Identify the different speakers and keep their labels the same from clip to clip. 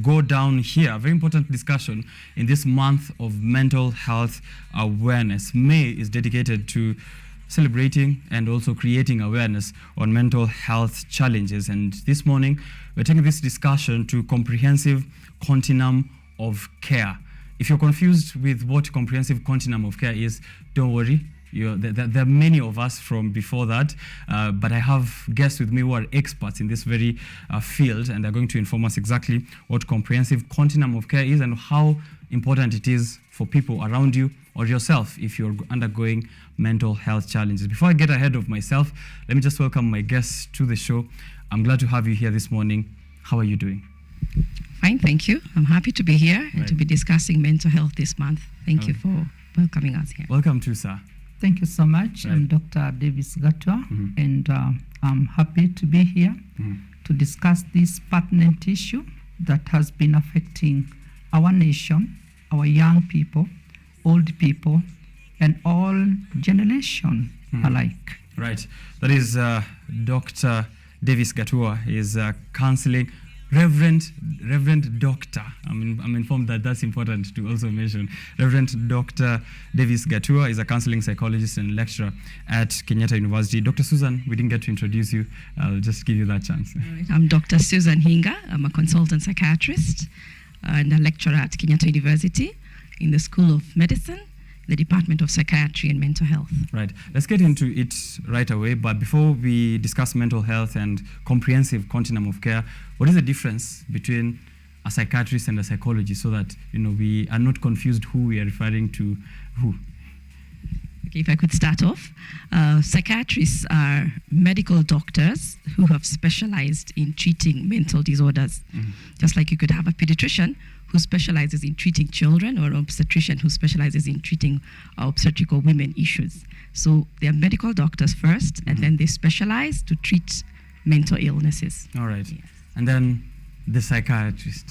Speaker 1: go down here. A very important discussion in this month of mental health awareness. May is dedicated to celebrating and also creating awareness on mental health challenges. And this morning, we're taking this discussion to comprehensive continuum of care. If you're confused with what comprehensive continuum of care is, don't worry. There are many of us from before that, but I have guests with me who are experts in this very field, and they're going to inform us exactly what comprehensive continuum of care is and how important it is for people around you or yourself if you're undergoing mental health challenges. Before I get ahead of myself, let me just welcome my guests to the show. I'm glad to have you here this morning. How are you doing?
Speaker 2: Fine, thank you. I'm happy to be here and to be discussing mental health this month. Thank you for welcoming us here.
Speaker 1: Welcome to, sir.
Speaker 3: Thank you so much. I'm Dr. Davis Gatua, and I'm happy to be here to discuss this pertinent issue that has been affecting our nation, our young people, old people, and all generation alike.
Speaker 1: Right. That is Dr. Davis Gatua. He is counseling. Reverend Doctor. I'm informed that that's important to also mention. Reverend Dr. Davis Gatua is a counseling psychologist and lecturer at Kenyatta University. Dr. Susan, we didn't get to introduce you. I'll just give you that chance.
Speaker 2: Right. I'm Dr. Susan Hinga. I'm a consultant psychiatrist and a lecturer at Kenyatta University in the School of Medicine, the Department of Psychiatry and Mental Health.
Speaker 1: Right. Let's get into it right away. But before we discuss mental health and comprehensive continuum of care, what is the difference between a psychiatrist and a psychologist so that we are not confused who we are referring to who?
Speaker 2: Okay, if I could start off. Psychiatrists are medical doctors who have specialized in treating mental disorders. Just like you could have a pediatrician who specializes in treating children or an obstetrician who specializes in treating obstetrical women issues. So they are medical doctors first, and then they specialize to treat mental illnesses.
Speaker 1: All right.
Speaker 2: Yes.
Speaker 1: And then the psychiatrist,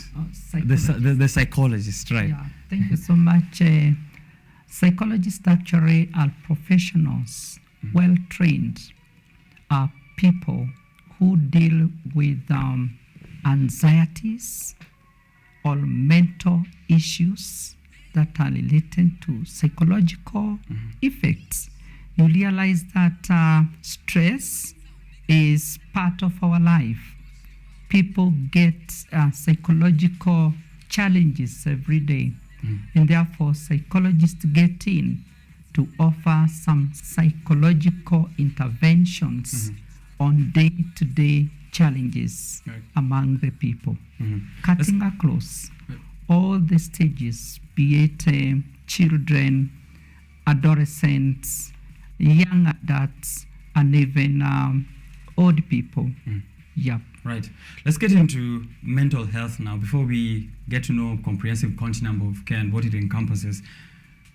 Speaker 1: the psychologist, right?
Speaker 3: Yeah, thank you so much. Psychologists actually are professionals, well-trained, people who deal with anxieties or mental issues that are related to psychological effects. You realize that stress is part of our life. People get psychological challenges every day, and therefore psychologists get in to offer some psychological interventions on day-to-day challenges among the people, cutting across all the stages, be it children, adolescents, young adults, and even old people. Yep.
Speaker 1: Right. Let's get into mental health now. Before we get to know comprehensive continuum of care and what it encompasses,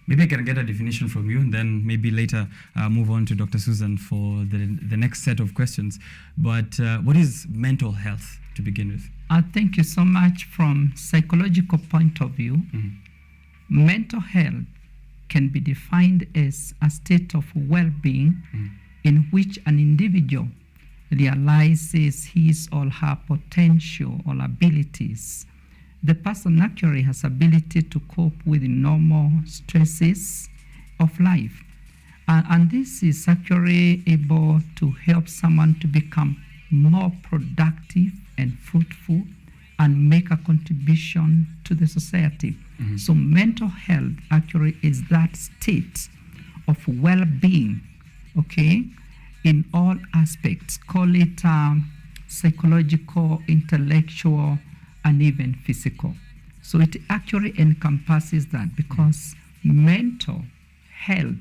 Speaker 1: maybe I can get a definition from you, and then maybe later move on to Dr. Susan for the next set of questions. But what is mental health to begin with?
Speaker 3: Thank you so much. From psychological point of view, mental health can be defined as a state of well-being in which an individual realizes his or her potential or abilities. The person actually has ability to cope with normal stresses of life. And this is actually able to help someone to become more productive and fruitful and make a contribution to the society. So mental health actually is that state of well-being, okay, in all aspects. Call it psychological, intellectual, and even physical. So it actually encompasses that, because mental health,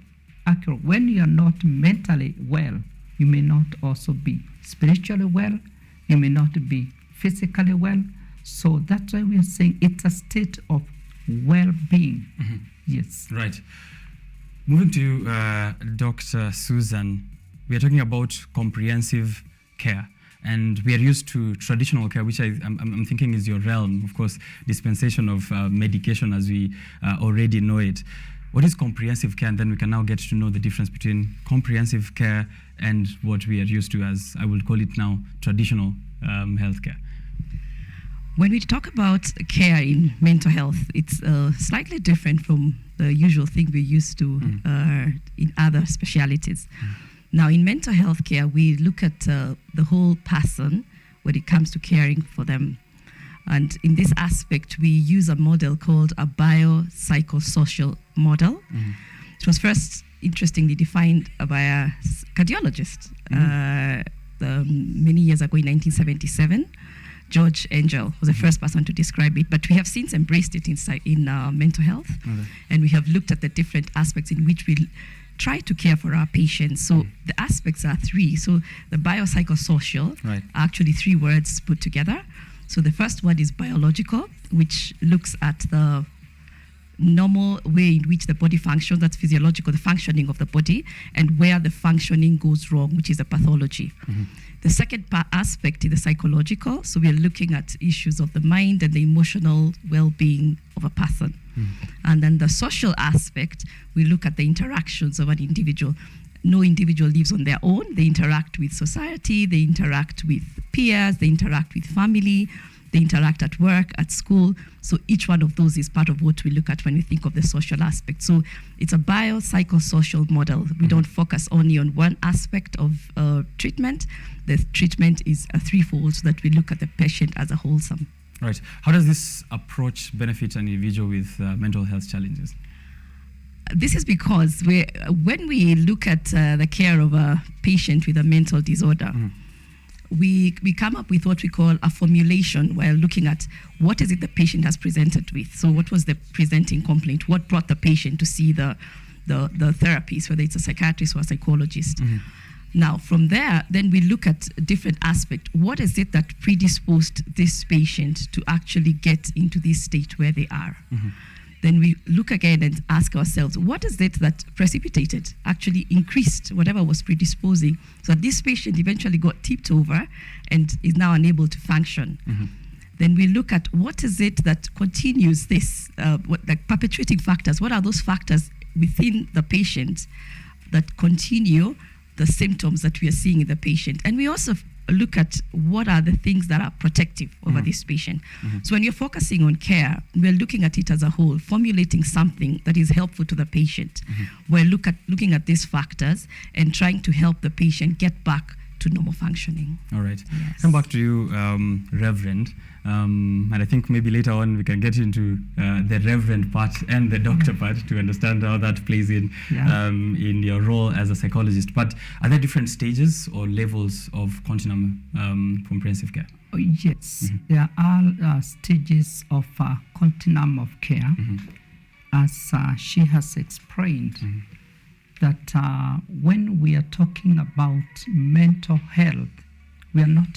Speaker 3: actually, when you are not mentally well, you may not also be spiritually well, you may not be physically well. So that's why we are saying it's a state of well-being. Yes.
Speaker 1: Right. Moving to Dr. Susan, we are talking about comprehensive care, and we are used to traditional care, which I'm thinking is your realm, of course, dispensation of medication as we already know it. What is comprehensive care? And then we can now get to know the difference between comprehensive care and what we are used to as, I will call it now, traditional healthcare.
Speaker 2: When we talk about care in mental health, it's slightly different from the usual thing we're used to in other specialities. Now, in mental health care, we look at the whole person when it comes to caring for them. And in this aspect, we use a model called a biopsychosocial model. It was first interestingly defined by a cardiologist many years ago in 1977. George Angel was the first person to describe it, but we have since embraced it in mental health. And we have looked at the different aspects in which we try to care for our patients. So the aspects are three. So the biopsychosocial are actually three words put together. So the first one is biological, which looks at the normal way in which the body functions, that's physiological, the functioning of the body, and where the functioning goes wrong, which is a pathology. The second aspect is the psychological. So we are looking at issues of the mind and the emotional well-being of a person. And then the social aspect, we look at the interactions of an individual. No individual lives on their own. They interact with society, they interact with peers, they interact with family, they interact at work, at school. So each one of those is part of what we look at when we think of the social aspect. So it's a biopsychosocial model. We don't focus only on one aspect of treatment. The treatment is a threefold, so that we look at the patient as a wholesome.
Speaker 1: Right. How does this approach benefit an individual with mental health challenges?
Speaker 2: This is because when we look at the care of a patient with a mental disorder, we come up with what we call a formulation while looking at what is it the patient has presented with. So what was the presenting complaint? What brought the patient to see the therapist, whether it's a psychiatrist or a psychologist? Now, from there, then we look at different aspects. What is it that predisposed this patient to actually get into this state where they are? Then we look again and ask ourselves, what is it that precipitated, actually increased whatever was predisposing, so that this patient eventually got tipped over and is now unable to function? Then we look at what is it that continues this, like perpetuating factors. What are those factors within the patient that continue the symptoms that we are seeing in the patient? And we also look at what are the things that are protective over this patient. So when you're focusing on care, we're looking at it as a whole, formulating something that is helpful to the patient. We're looking at these factors and trying to help the patient get back to normal functioning.
Speaker 1: All right.
Speaker 2: Yes.
Speaker 1: Come back to you, Reverend. And I think maybe later on we can get into the Reverend part and the doctor part to understand how that plays in your role as a psychologist. But are there different stages or levels of Continuum comprehensive care?
Speaker 3: Oh, yes, there are stages of Continuum of care, as she has explained. That when we are talking about mental health, we are not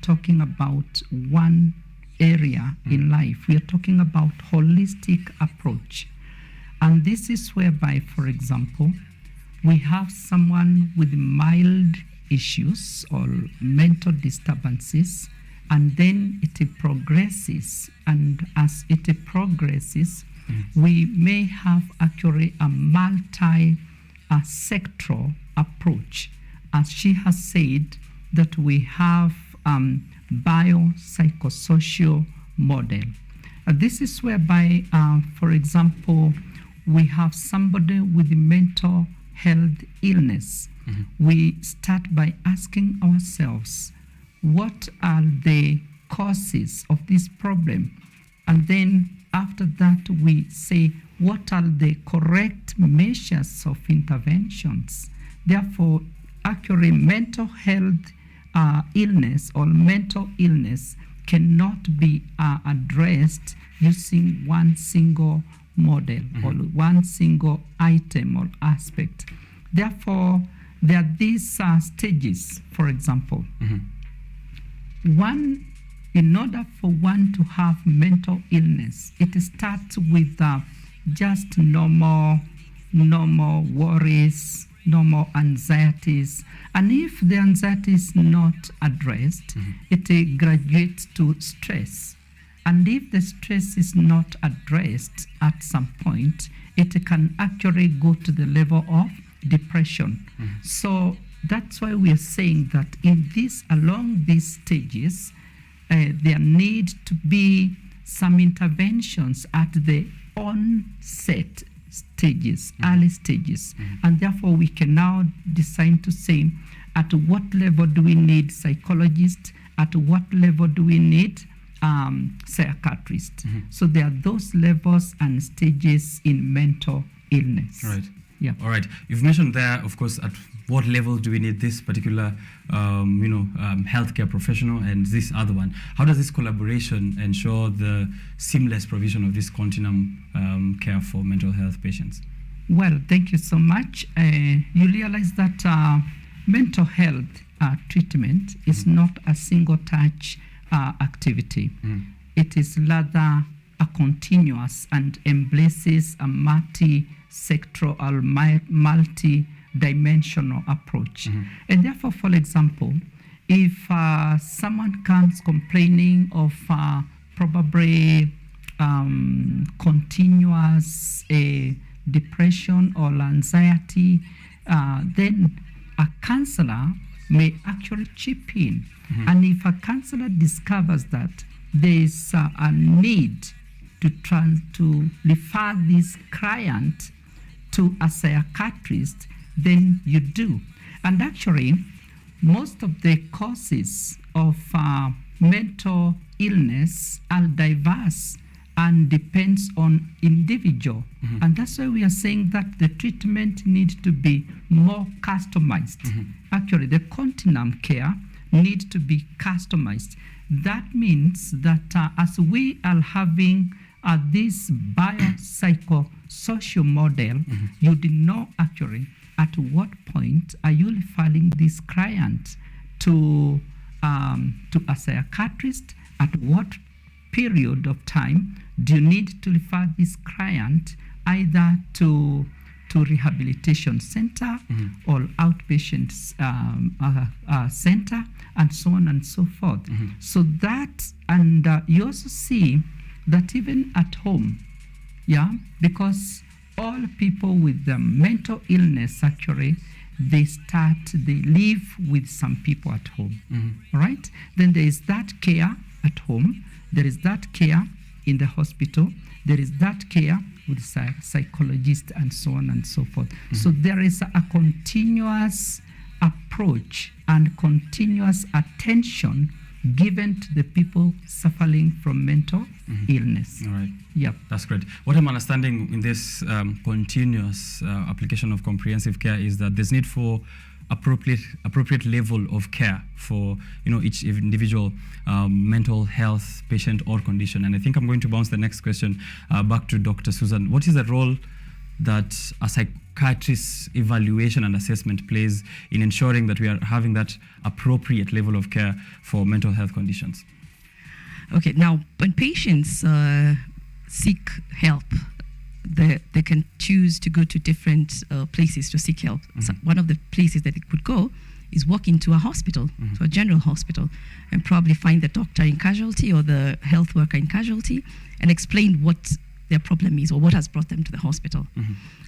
Speaker 3: talking about one area in life. We are talking about holistic approach. And this is whereby, for example, we have someone with mild issues or mental disturbances, and then it progresses. And as it progresses, we may have actually a multi-sectoral approach. As she has said, that we have biopsychosocial model. This is whereby, for example, we have somebody with mental health illness. We start by asking ourselves, what are the causes of this problem? And then after that, we say, what are the correct measures of interventions? Therefore, actually, mental health illness or mental illness cannot be addressed using one single model or one single item or aspect. Therefore, there are these stages, for example. One, in order for one to have mental illness, it starts with just normal worries, normal anxieties. And if the anxiety is not addressed, it graduates to stress. And if the stress is not addressed at some point, it can actually go to the level of depression. So that's why we are saying that along these stages, there need to be some interventions at the onset stages, early stages. And therefore, we can now decide to say at what level do we need psychologists, at what level do we need psychiatrists. So there are those levels and stages in mental illness.
Speaker 1: Right.
Speaker 3: Yeah.
Speaker 1: All right. You've mentioned there, of course, at what level do we need this particular, healthcare professional and this other one? How does this collaboration ensure the seamless provision of this continuum care for mental health patients?
Speaker 3: Well, thank you so much. You realize that mental health treatment is not a single touch activity. It is rather a continuous and embraces a multi-sectoral, multi-dimensional approach. And therefore, for example, if someone comes complaining of probably continuous depression or anxiety, then a counselor may actually chip in. And if a counselor discovers that there is a need to refer this client to a psychiatrist, then you do. And actually, most of the causes of mental illness are diverse and depends on individual. And that's why we are saying that the treatment needs to be more customized. Actually, the continuum care needs to be customized. That means that as we are having this biopsychosocial model, you did know actually at what point are you referring this client to a psychiatrist, at what period of time do you need to refer this client either to rehabilitation center or outpatient center, and so on and so forth. So that, and you also see that even at home, because all people with mental illness actually, they live with some people at home, right? Then there is that care at home, there is that care in the hospital, there is that care with psychologists and so on and so forth. So there is a continuous approach and continuous attention given to the people suffering from mental illness.
Speaker 1: All right.
Speaker 3: Yep.
Speaker 1: That's great. What I'm understanding in this continuous application of comprehensive care is that there's need for appropriate level of care for each individual mental health patient or condition. And I think I'm going to bounce the next question back to Dr. Susan. What is the role that a psychiatrist's evaluation and assessment plays in ensuring that we are having that appropriate level of care for mental health conditions?
Speaker 2: Okay, now when patients seek help, they can choose to go to different places to seek help. So one of the places that they could go is walk into a hospital, to a general hospital, and probably find the doctor in casualty or the health worker in casualty and explain what their problem is or what has brought them to the hospital.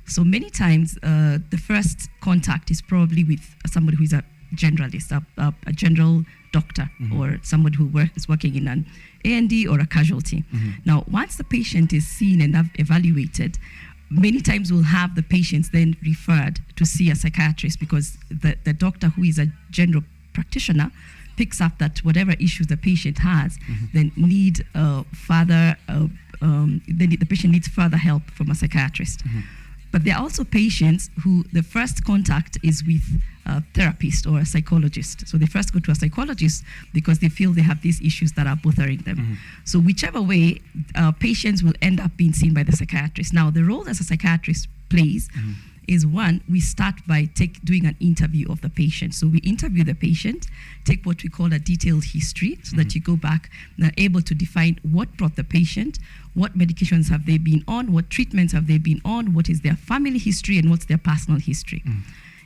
Speaker 2: So many times the first contact is probably with somebody who is a generalist, a general doctor, or somebody who is working in an A&D or a casualty. Now, once the patient is seen and evaluated, many times we'll have the patients then referred to see a psychiatrist, because the doctor who is a general practitioner picks up that whatever issues the patient has, then the patient needs further help from a psychiatrist. But there are also patients who the first contact is with a therapist or a psychologist. So they first go to a psychologist because they feel they have these issues that are bothering them. So whichever way, patients will end up being seen by the psychiatrist. Now, the role that a psychiatrist plays is, one, we start by doing an interview of the patient. So we interview the patient, take what we call a detailed history, so that you go back and are able to define what brought the patient, what medications have they been on, what treatments have they been on, what is their family history, and what's their personal history.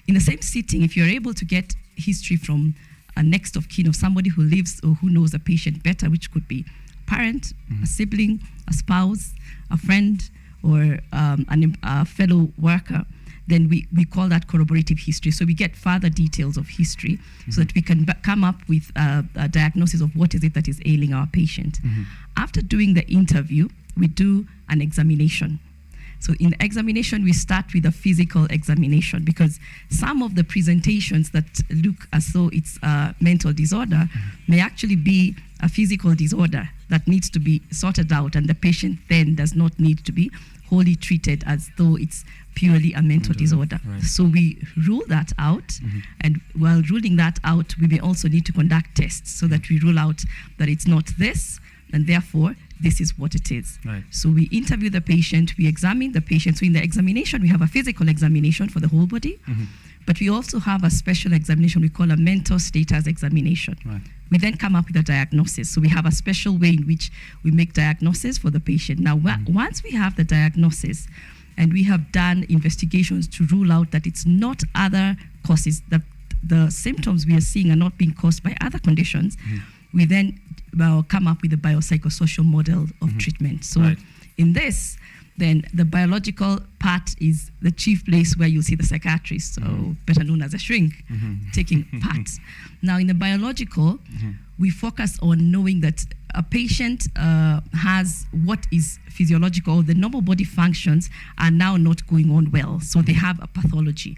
Speaker 2: In the same sitting, if you're able to get history from a next of kin, of somebody who lives or who knows the patient better, which could be a parent, a sibling, a spouse, a friend, or a fellow worker, then we call that corroborative history. So we get further details of history so that we can come up with a diagnosis of what is it that is ailing our patient. After doing the interview, we do an examination. So in the examination, we start with a physical examination, because some of the presentations that look as though it's a mental disorder may actually be a physical disorder that needs to be sorted out, and the patient then does not need to be wholly treated as though it's purely a mental disorder.
Speaker 1: Right.
Speaker 2: So we rule that out, and while ruling that out, we may also need to conduct tests so that we rule out that it's not this, and therefore this is what it is.
Speaker 1: Right.
Speaker 2: So we interview the patient, we examine the patient. So in the examination, we have a physical examination for the whole body, but we also have a special examination we call a mental status examination.
Speaker 1: Right.
Speaker 2: We then come up with a diagnosis. So we have a special way in which we make diagnosis for the patient. Now, once we have the diagnosis and we have done investigations to rule out that it's not other causes, that the symptoms we are seeing are not being caused by other conditions, we then come up with a biopsychosocial model of treatment. So in this, then the biological part is the chief place where you see the psychiatrist, or better known as a shrink, taking part. Now in the biological, we focus on knowing that a patient has what is physiological, the normal body functions are now not going on well, so they have a pathology.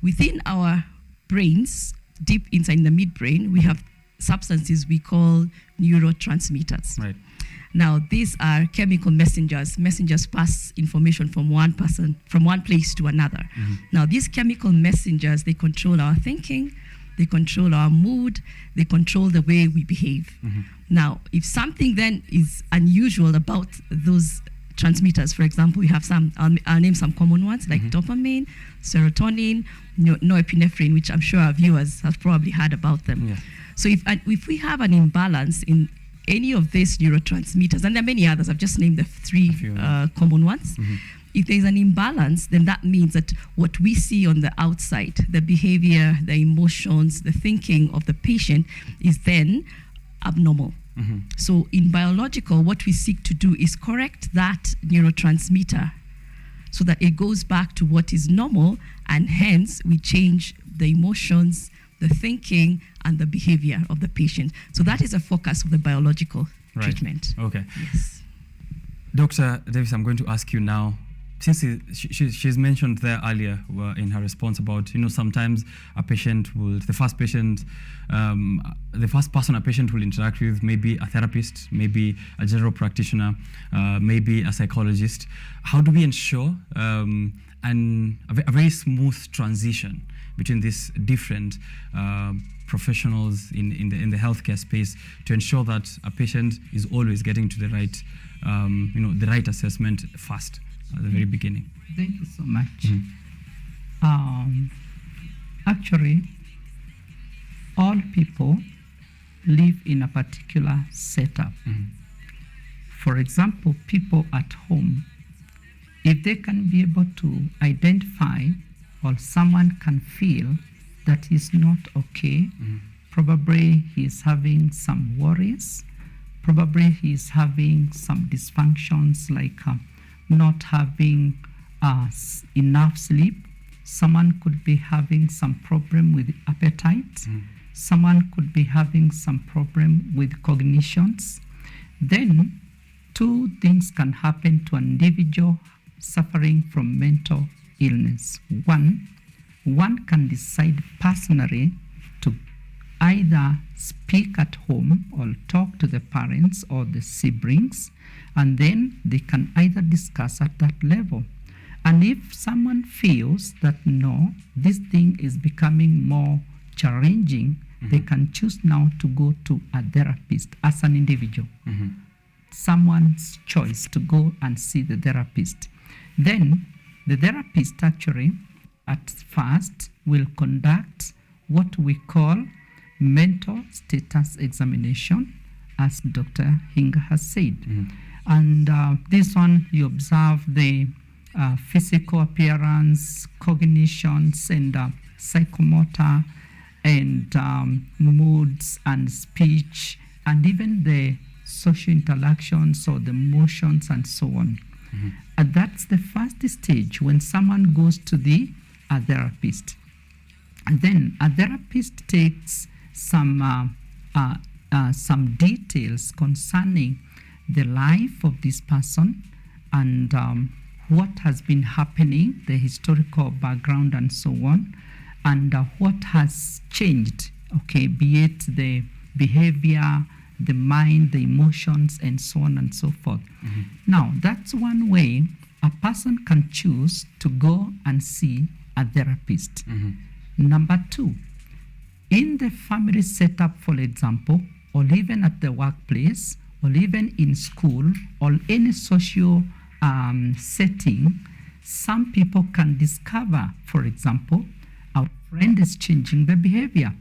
Speaker 2: Within our brains, deep inside the midbrain, we have substances we call neurotransmitters.
Speaker 1: Right.
Speaker 2: Now, these are chemical messengers. Messengers pass information from one place to another. Now, these chemical messengers, they control our thinking, they control our mood, they control the way we behave. Now, if something then is unusual about those transmitters, for example, we have some, I'll name some common ones like dopamine, serotonin, norepinephrine, which I'm sure our viewers have probably heard about them.
Speaker 1: Yeah.
Speaker 2: So if we have an imbalance in any of these neurotransmitters, and there are many others, I've just named the three common ones. If there's an imbalance, then that means that what we see on the outside, the behavior, the emotions, the thinking of the patient is then abnormal. So in biological, what we seek to do is correct that neurotransmitter so that it goes back to what is normal, and hence we change the emotions, the thinking, and the behavior of the patient. So that is a focus of the biological treatment.
Speaker 1: Okay.
Speaker 2: Yes.
Speaker 1: Dr. Davis, I'm going to ask you now, since she's mentioned there earlier in her response about, sometimes a patient will, the first person a patient will interact with may be a therapist, maybe a general practitioner, maybe a psychologist. How do we ensure a very smooth transition between these different professionals in the healthcare space to ensure that a patient is always getting to the right, the right assessment first at the very beginning?
Speaker 3: Thank you so much. Actually, all people live in a particular setup. For example, people at home, if they can be able to identify, or someone can feel that he's not okay, probably he's having some worries, probably he's having some dysfunctions like not having enough sleep. Someone could be having some problem with appetite. Someone could be having some problem with cognitions. Then two things can happen to an individual suffering from mental illness. One can decide personally to either speak at home or talk to the parents or the siblings, and then they can either discuss at that level. And if someone feels that no, this thing is becoming more challenging, they can choose now to go to a therapist as an individual. Someone's choice to go and see the therapist. Then the therapist actually at first will conduct what we call mental status examination, as Dr. Hinga has said. And this one, you observe the physical appearance, cognitions, and psychomotor, and moods and speech, and even the social interactions or the motions and so on. That's the first stage when someone goes to the therapist. And then a therapist takes some details concerning the life of this person and what has been happening, the historical background and so on, and what has changed, okay, be it the behavior, the mind, the emotions, and so on and so forth. Now, that's one way a person can choose to go and see a therapist. Number two, in the family setup, for example, or even at the workplace, or even in school, or any social setting, some people can discover, for example, our friend is changing the behavior.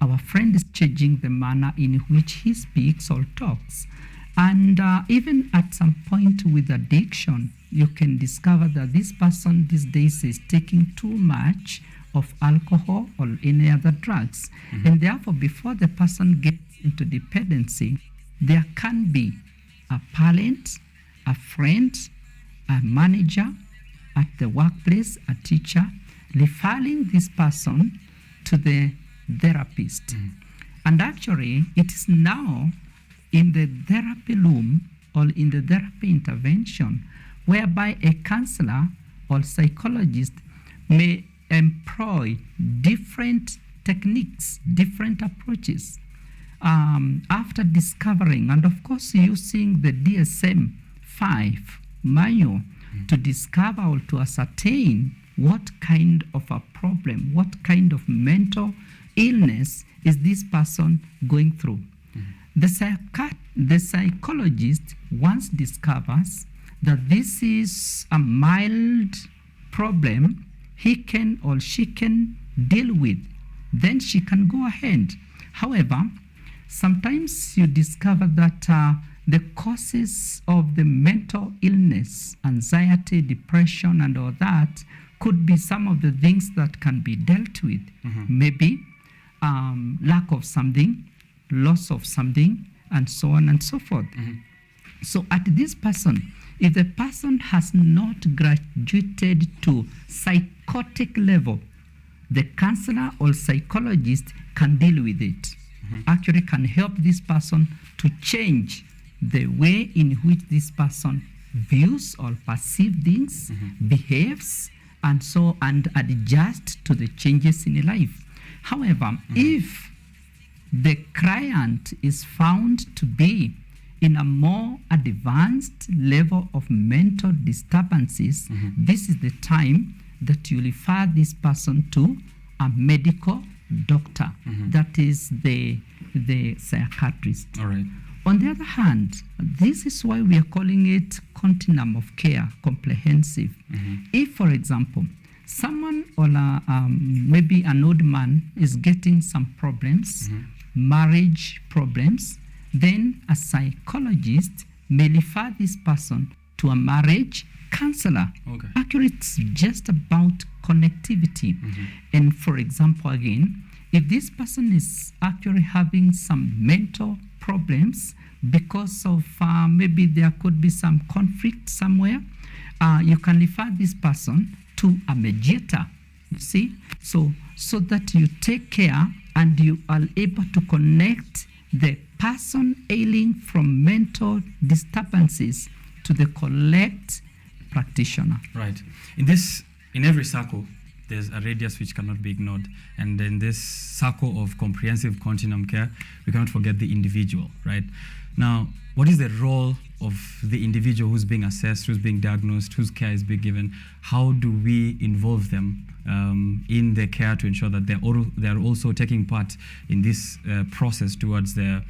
Speaker 3: Our friend is changing the manner in which he speaks or talks. And even at some point with addiction, you can discover that this person these days is taking too much of alcohol or any other drugs. And therefore, before the person gets into dependency, there can be a parent, a friend, a manager at the workplace, a teacher, referring this person to the therapist. And actually, it is now in the therapy room or in the therapy intervention whereby a counselor or psychologist may employ different techniques, different approaches after discovering and of course using the DSM-5 manual to discover or to ascertain what kind of a problem, what kind of mental illness is this person going through. The psychologist once discovers that this is a mild problem he can or she can deal with, then she can go ahead. However, sometimes you discover that the causes of the mental illness, anxiety, depression, and all that could be some of the things that can be dealt with. Maybe lack of something, loss of something, and so on and so forth. So at this person, if the person has not graduated to psychotic level, the counselor or psychologist can deal with it. Actually can help this person to change the way in which this person views or perceives things, behaves, and so and adjust to the changes in life. However, if the client is found to be in a more advanced level of mental disturbances, this is the time that you refer this person to a medical doctor, that is the psychiatrist.
Speaker 1: All right.
Speaker 3: On the other hand, this is why we are calling it continuum of care, comprehensive. If, for example, someone or maybe an old man is getting some problems, marriage problems, then a psychologist may refer this person to a marriage counselor.
Speaker 1: Okay.
Speaker 3: Actually, it's just about connectivity. And for example, again, if this person is actually having some mental problems because of maybe there could be some conflict somewhere, you can refer this person to a mediator, you see, so that you take care and you are able to connect the person ailing from mental disturbances to the correct practitioner.
Speaker 1: Right. In every circle, there's a radius which cannot be ignored. And in this circle of comprehensive continuum care, we cannot forget the individual, right? Now, what is the role of the individual who's being assessed, who's being diagnosed, whose care is being given? How do we involve them in the care to ensure that they're also taking part in this process towards their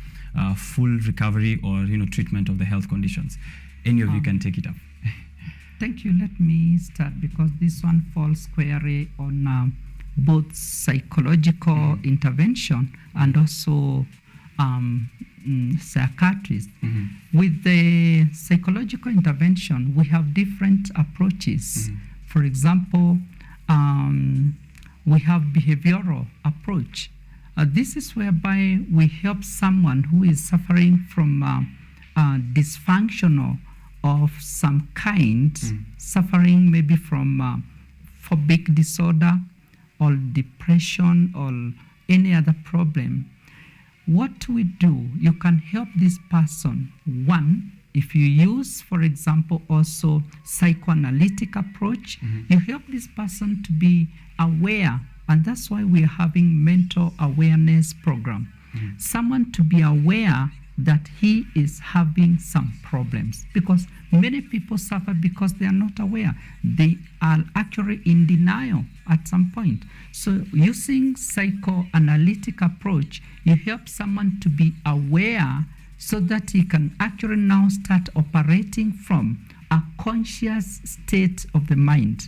Speaker 1: full recovery or treatment of the health conditions? Any of you can take it up.
Speaker 3: Thank you. Let me start because this one falls squarely on both psychological intervention and also psychiatrist. With the psychological intervention, we have different approaches. For example, we have behavioral approach. This is whereby we help someone who is suffering from dysfunctional of some kind, suffering maybe from phobic disorder or depression or any other problem, what we do, you can help this person. One, if you use, for example, also psychoanalytic approach, you help this person to be aware, and that's why we are having mental awareness program. Someone to be aware that he is having some problems, because many people suffer because they are not aware. They are actually in denial at some point. So using psychoanalytic approach, you help someone to be aware so that he can actually now start operating from a conscious state of the mind,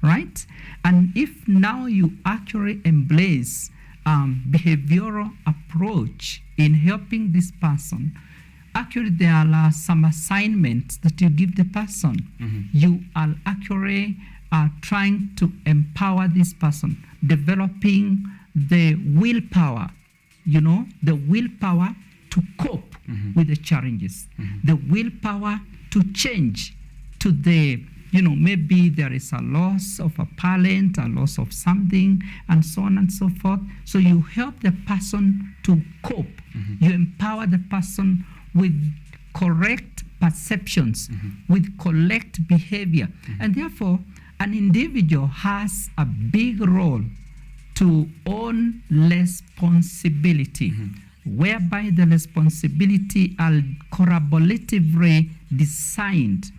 Speaker 3: right? And if now you actually embrace behavioral approach in helping this person, actually there are some assignments that you give the person. You are actually trying to empower this person, developing the willpower, the willpower to cope with the challenges, the willpower to change to the, maybe there is a loss of a parent, a loss of something, and so on and so forth. So you help the person to cope. You empower the person with correct perceptions, with correct behavior. And therefore, an individual has a big role to own responsibility, whereby the responsibility are collaboratively designed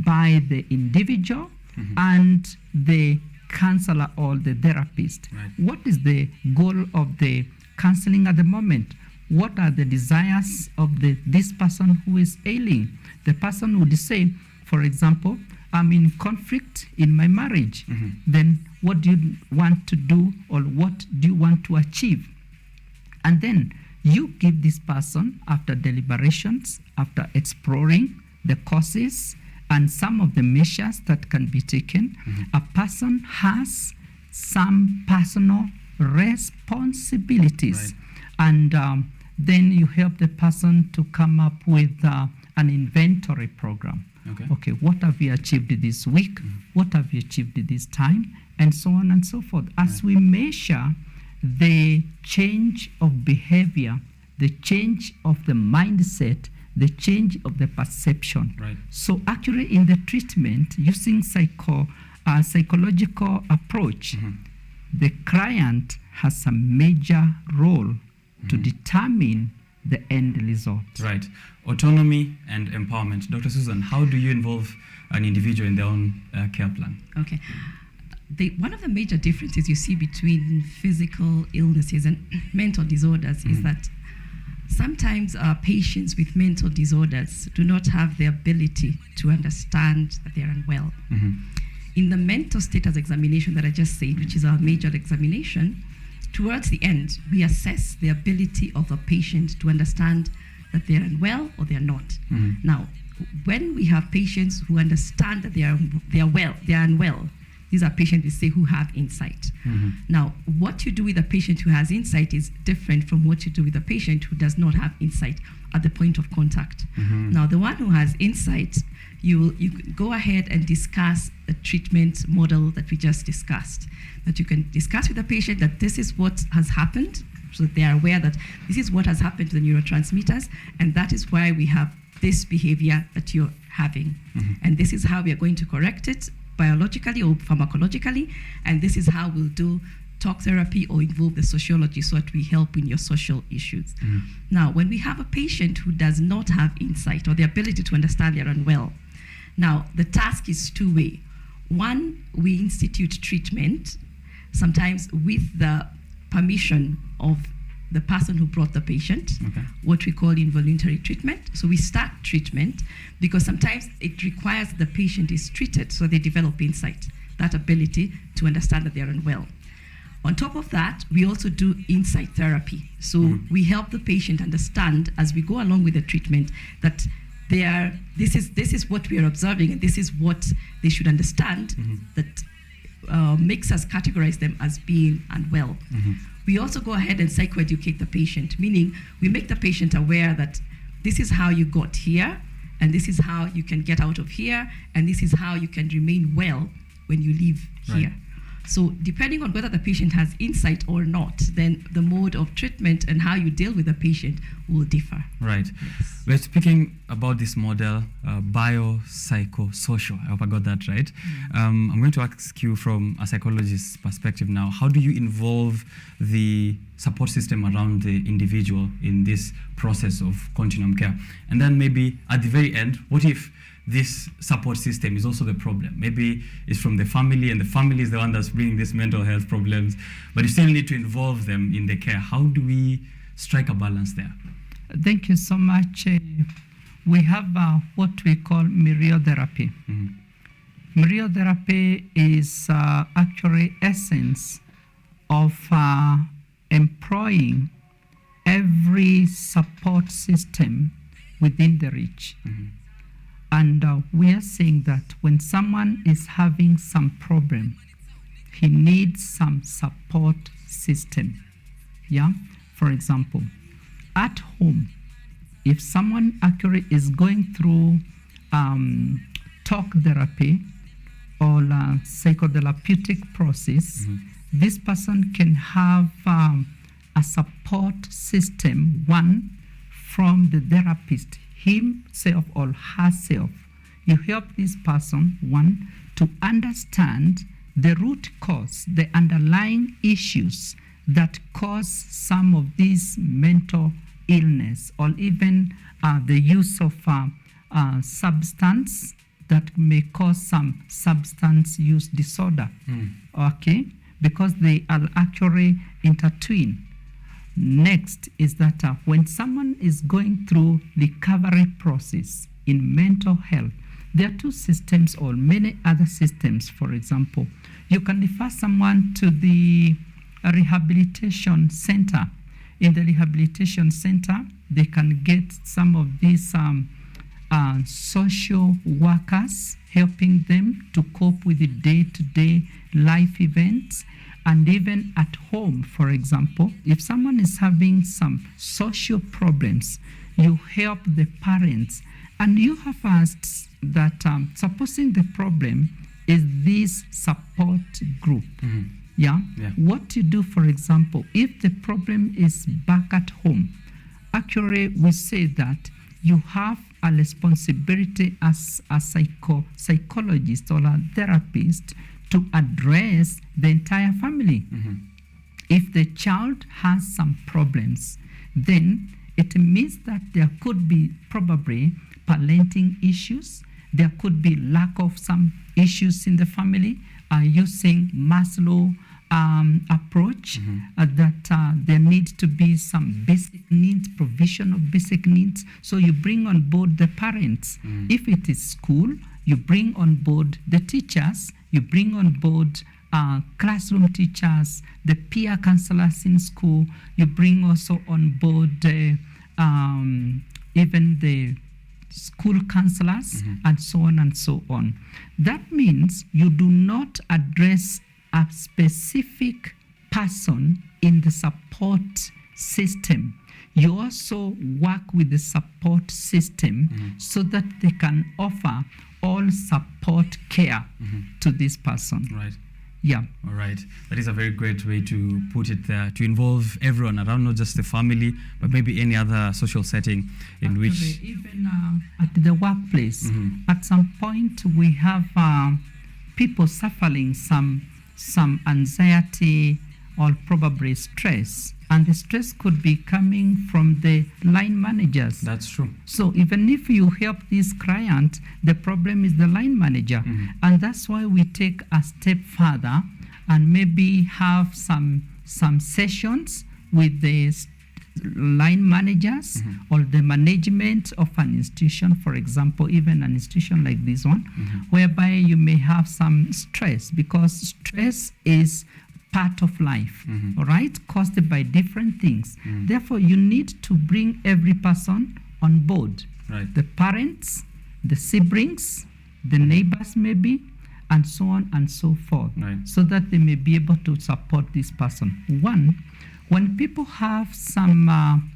Speaker 3: by the individual and the counselor or the therapist.
Speaker 1: Right.
Speaker 3: What is the goal of the counseling at the moment? What are the desires of this person who is ailing? The person would say, for example, I'm in conflict in my marriage. Then what do you want to do, or what do you want to achieve? And then you give this person, after deliberations, after exploring the causes and some of the measures that can be taken, a person has some personal responsibilities.
Speaker 1: Right.
Speaker 3: And then you help the person to come up with an inventory program. Okay, what have you achieved this week? What have you achieved this time? And so on and so forth. As we measure the change of behavior, the change of the mindset, the change of the perception.
Speaker 1: Right.
Speaker 3: So actually in the treatment, using psychological approach, the client has a major role to determine the end result.
Speaker 1: Right. Autonomy and empowerment. Dr. Susan, how do you involve an individual in their own care plan?
Speaker 2: Okay. One of the major differences you see between physical illnesses and mental disorders is that sometimes patients with mental disorders do not have the ability to understand that they're unwell. In the mental status examination that I just said, which is our major examination, towards the end, we assess the ability of a patient to understand that they're unwell or they're not. Now, when we have patients who understand that they are unwell, these are patients, we say, who have insight. Now, what you do with a patient who has insight is different from what you do with a patient who does not have insight at the point of contact. Now, the one who has insight, you go ahead and discuss the treatment model that we just discussed. That you can discuss with the patient that this is what has happened, so that they are aware that this is what has happened to the neurotransmitters, and that is why we have this behavior that you're having. And this is how we are going to correct it biologically or pharmacologically, and this is how we'll do talk therapy or involve the sociology so that we help in your social issues. Now, when we have a patient who does not have insight or the ability to understand they're unwell, now the task is two-way. One, we institute treatment, sometimes with the permission of the person who brought the patient, what we call involuntary treatment. So we start treatment because sometimes it requires the patient is treated so they develop insight, that ability to understand that they're unwell. On top of that, we also do insight therapy. So we help the patient understand as we go along with the treatment that this is what we are observing and this is what they should understand that makes us categorize them as being unwell. We also go ahead and psychoeducate the patient, meaning we make the patient aware that this is how you got here, and this is how you can get out of here, and this is how you can remain well when you leave here.
Speaker 1: Right.
Speaker 2: So depending on whether the patient has insight or not, then the mode of treatment and how you deal with the patient will differ.
Speaker 1: Right.
Speaker 2: Yes.
Speaker 1: We're speaking about this model, biopsychosocial. I hope I got that right. I'm going to ask you from a psychologist's perspective now, how do you involve the support system around the individual in this process of continuum care? And then maybe at the very end, what if this support system is also the problem? Maybe it's from the family, and the family is the one that's bringing these mental health problems, but you still need to involve them in the care. How do we strike a balance there?
Speaker 3: Thank you so much. We have what we call myriotherapy. Myriotherapy is actually essence of employing every support system within the reach. And we are saying that when someone is having some problem, he needs some support system. Yeah? For example, at home, if someone actually is going through talk therapy or psychotherapeutic process, this person can have a support system, one from the therapist, himself or herself. You help this person, one, to understand the root cause, the underlying issues that cause some of these mental illness, or even the use of substance that may cause some substance use disorder. Okay, because they are actually intertwined. Next is that when someone is going through recovery process in mental health, there are two systems or many other systems. For example, you can refer someone to the rehabilitation center. In the rehabilitation center, they can get some of these social workers helping them to cope with the day-to-day life events. And even at home, for example, if someone is having some social problems, you help the parents. And you have asked that supposing the problem is this support group. Yeah? What you do, for example, if the problem is back at home, actually we say that you have a responsibility as a psychologist or a therapist to address the entire family. If the child has some problems, then it means that there could be probably parenting issues, there could be lack of some issues in the family, using Maslow approach, that there needs to be some basic needs, provision of basic needs. So you bring on board the parents. If it is school, you bring on board the teachers, you bring on board classroom teachers, the peer counselors in school, you bring also on board even the school counselors, and so on and so on. That means you do not address a specific person in the support system. You also work with the support system so that they can offer all support care to this person.
Speaker 1: Right.
Speaker 3: Yeah.
Speaker 1: All right. That is a very great way to put it there, to involve everyone around, not just the family, but maybe any other social setting in
Speaker 3: Actually,
Speaker 1: which...
Speaker 3: even at the workplace, at some point we have people suffering some anxiety or probably stress. And the stress could be coming from the line managers.
Speaker 1: That's true.
Speaker 3: So even if you help this client, the problem is the line manager. And that's why we take a step further and maybe have some sessions with the line managers or the management of an institution, for example, even an institution like this one, whereby you may have some stress, because stress is part of life, all right, caused by different things. Therefore, you need to bring every person on board.
Speaker 1: Right.
Speaker 3: The parents, the siblings, the neighbors maybe, and so on and so forth, so that they may be able to support this person. One, when people have some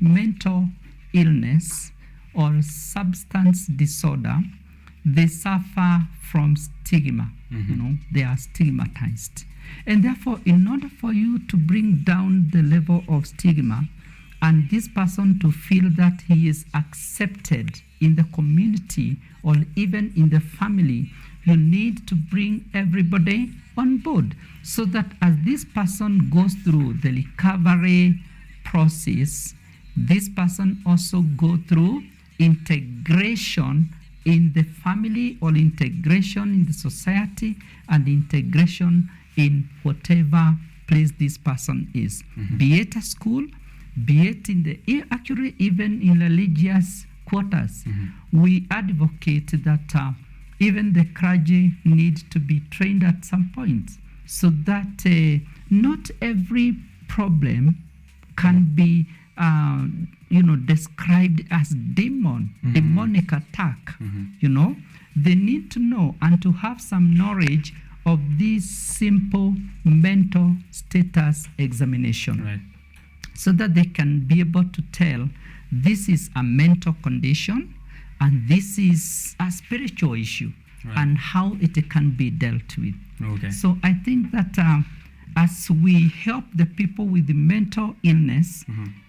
Speaker 3: mental illness, or substance disorder, they suffer from stigma. They are stigmatized. And therefore, in order for you to bring down the level of stigma and this person to feel that he is accepted in the community or even in the family, you need to bring everybody on board so that as this person goes through the recovery process, this person also go through integration in the family or integration in the society and integration in whatever place this person is, be it a school, be it in the, actually even in religious quarters. We advocate that even the clergy need to be trained at some point so that not every problem can be described as demonic attack. They need to know and to have some knowledge of this simple mental status examination,
Speaker 1: Right.
Speaker 3: so that they can be able to tell this is a mental condition and this is a spiritual issue,
Speaker 1: Right.
Speaker 3: and how it can be dealt with.
Speaker 1: Okay.
Speaker 3: So I think that as we help the people with the mental illness,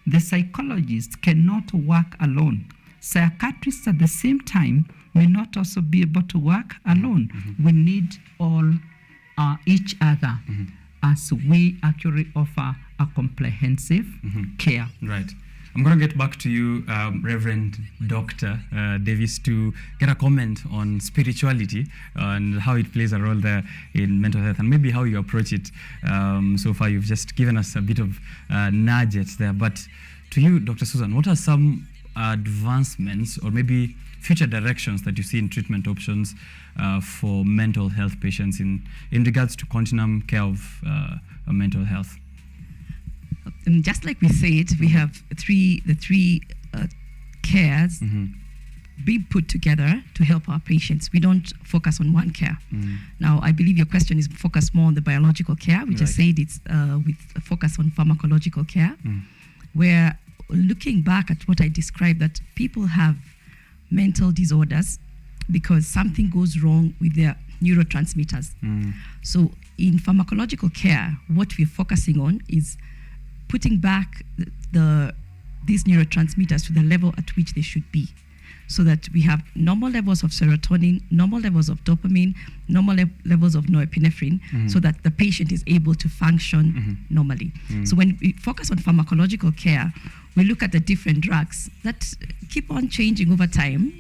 Speaker 3: the psychologists cannot work alone. Psychiatrists at the same time may not also be able to work alone. We need all each other as we actually offer a comprehensive care.
Speaker 1: Right. I'm going to get back to you, Reverend Dr. Davis, to get a comment on spirituality and how it plays a role there in mental health and maybe how you approach it. So far, you've just given us a bit of nuggets there. But to you, Dr. Susan, what are some advancements or maybe future directions that you see in treatment options for mental health patients in regards to continuum care of mental health?
Speaker 2: Just like we said, we have the three cares being put together to help our patients. We don't focus on one care. Now, I believe your question is focused more on the biological care. We just said it's with a focus on pharmacological care, where looking back at what I described, that people have mental disorders because something goes wrong with their neurotransmitters. So in pharmacological care, what we're focusing on is putting back these neurotransmitters to the level at which they should be, so that we have normal levels of serotonin, normal levels of dopamine, normal levels of norepinephrine, so that the patient is able to function normally. So when we focus on pharmacological care, we look at the different drugs that keep on changing over time.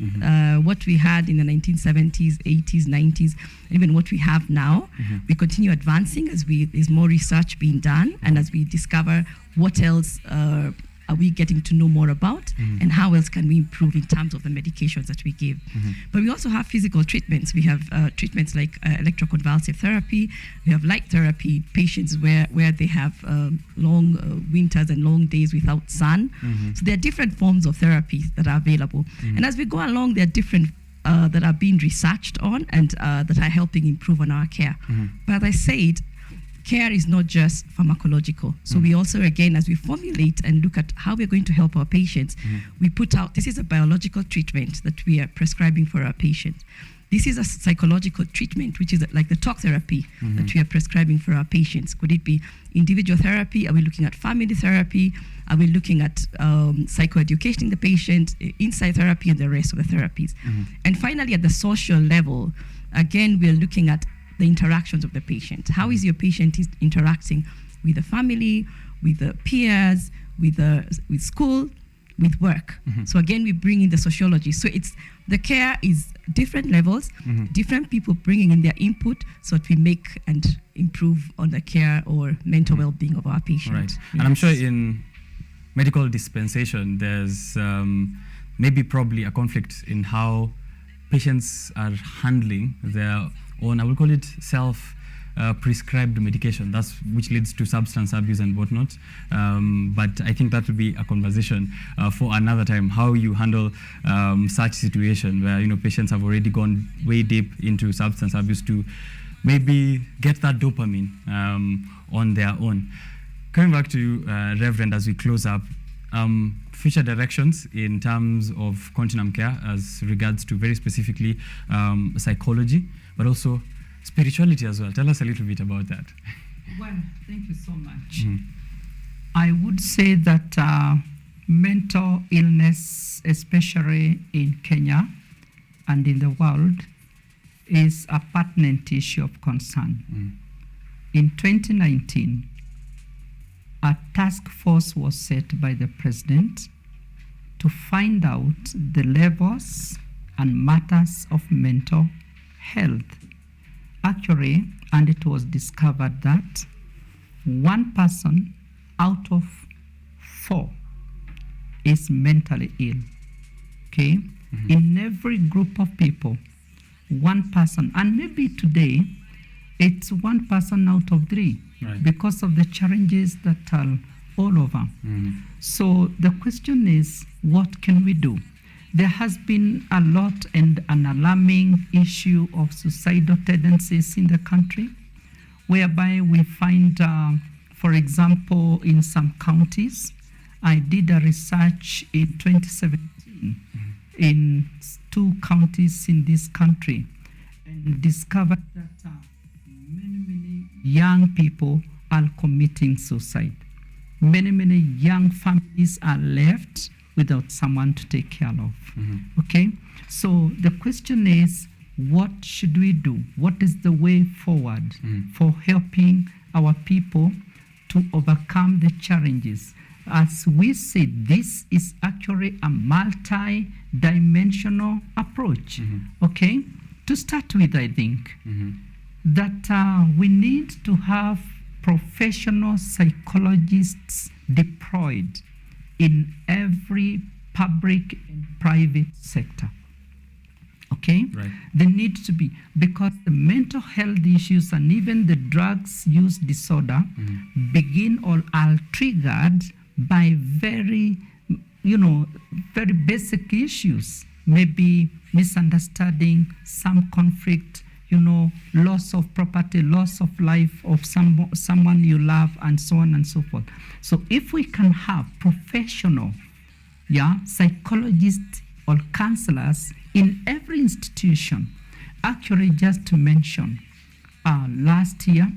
Speaker 2: What we had in the 1970s, 80s, 90s, and even what we have now, we continue advancing as there's more research being done, and as we discover what else are we getting to know more about, and how else can we improve in terms of the medications that we give. But we also have physical treatments. We have treatments like electroconvulsive therapy. We have light therapy, patients where they have long winters and long days without sun. So there are different forms of therapy that are available. And as we go along, there are different that are being researched on and that are helping improve on our care. But as I said, care is not just pharmacological. So we also, again, as we formulate and look at how we're going to help our patients, we put out, this is a biological treatment that we are prescribing for our patients. This is a psychological treatment, which is like the talk therapy that we are prescribing for our patients. Could it be individual therapy? Are we looking at family therapy? Are we looking at psychoeducating the patient, inside therapy, and the rest of the therapies? And finally, at the social level, again, we're looking at the interactions of the patient. How is your patient interacting with the family, with the peers, with school, with work? So again, we bring in the sociology. So the care is different levels, different people bringing in their input, so that we make and improve on the care or mental well-being of our patients.
Speaker 1: Right.
Speaker 2: Yes.
Speaker 1: And I'm sure in medical dispensation, there's maybe probably a conflict in how patients are handling their own, I will call it self-prescribed medication, which leads to substance abuse and whatnot. But I think that would be a conversation for another time, how you handle such situation where patients have already gone way deep into substance abuse to maybe get that dopamine on their own. Coming back to you, Reverend, as we close up, future directions in terms of continuum care as regards to very specifically psychology, but also spirituality as well. Tell us a little bit about that.
Speaker 3: Well, thank you so much. I would say that mental illness, especially in Kenya and in the world, is a pertinent issue of concern. In 2019, a task force was set by the president to find out the levels and matters of mental health. Actually, and it was discovered that 1 person out of 4 is mentally ill. Okay? In every group of people, 1 person, and maybe today it's 1 person out of 3,
Speaker 1: right,
Speaker 3: because of the challenges that are all over. So the question is, what can we do? There has been a lot and an alarming issue of suicidal tendencies in the country, whereby we find, for example, in some counties, I did a research in 2017 in 2 counties in this country and discovered that many young people are committing suicide. Many young families are left without someone to take care of. Okay? So the question is, what should we do? What is the way forward for helping our people to overcome the challenges? As we said, this is actually a multi-dimensional approach. Okay? To start with, I think that we need to have professional psychologists deployed in every public and private sector. Okay?
Speaker 1: Right.
Speaker 3: They need to be, because the mental health issues and even the drugs use disorder begin or are triggered by very basic issues, maybe misunderstanding, some conflict, loss of property, loss of life of someone you love, and so on and so forth. So if we can have professional psychologists or counselors in every institution, actually just to mention, last year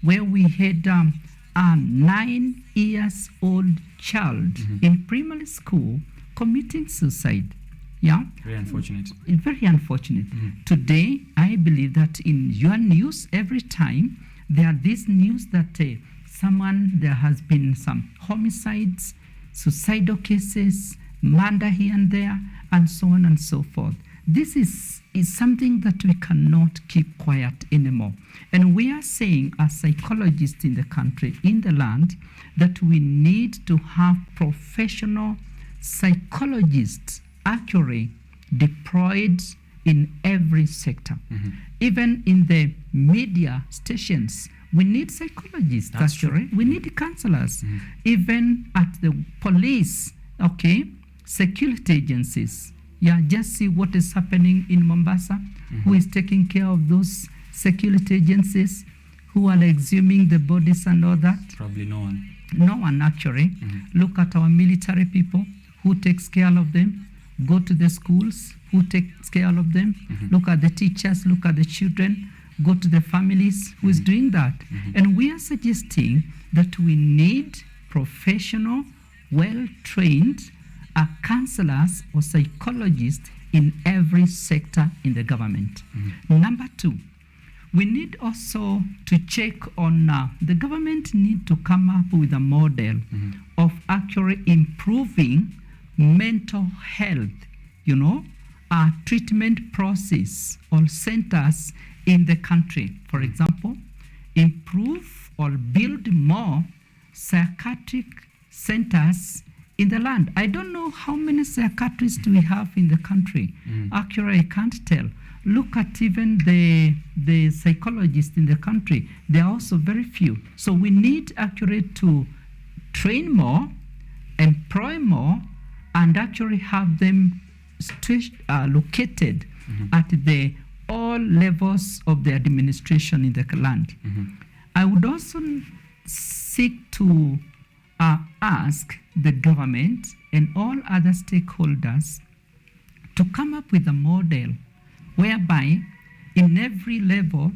Speaker 3: where we had a 9-year-old child in primary school committing suicide. Yeah.
Speaker 1: Very unfortunate.
Speaker 3: Very unfortunate. Today, I believe that in your news, every time there are these news that there has been some homicides, suicidal cases, murder here and there, and so on and so forth. This is something that we cannot keep quiet anymore. And we are saying, as psychologists in the country, in the land, that we need to have professional psychologists actually deployed in every sector. Even in the media stations, we need psychologists.
Speaker 1: That's
Speaker 3: actually. We need counselors. Even at the police, okay, security agencies. Yeah, just see what is happening in Mombasa. Who is taking care of those security agencies? Who are exhuming the bodies and all that?
Speaker 1: Probably no one.
Speaker 3: No one, actually. Look at our military people. Who takes care of them? Go to the schools. Who takes care of them? Look at the teachers. Look at the children. Go to the families. Who is doing that? And we are suggesting that we need professional, well-trained counselors or psychologists in every sector in the government. Number 2, we need also to check on, the government need to come up with a model of actually improving mental health, treatment process or centers in the country. For example, improve or build more psychiatric centers in the land. I don't know how many psychiatrists we have in the country. Actually, I can't tell. Look at even the psychologists in the country. They are also very few. So we need actually to train more, employ more, and actually have them located at the all levels of the administration in the land. I would also seek to ask the government, and all other stakeholders to come up with a model whereby in every level,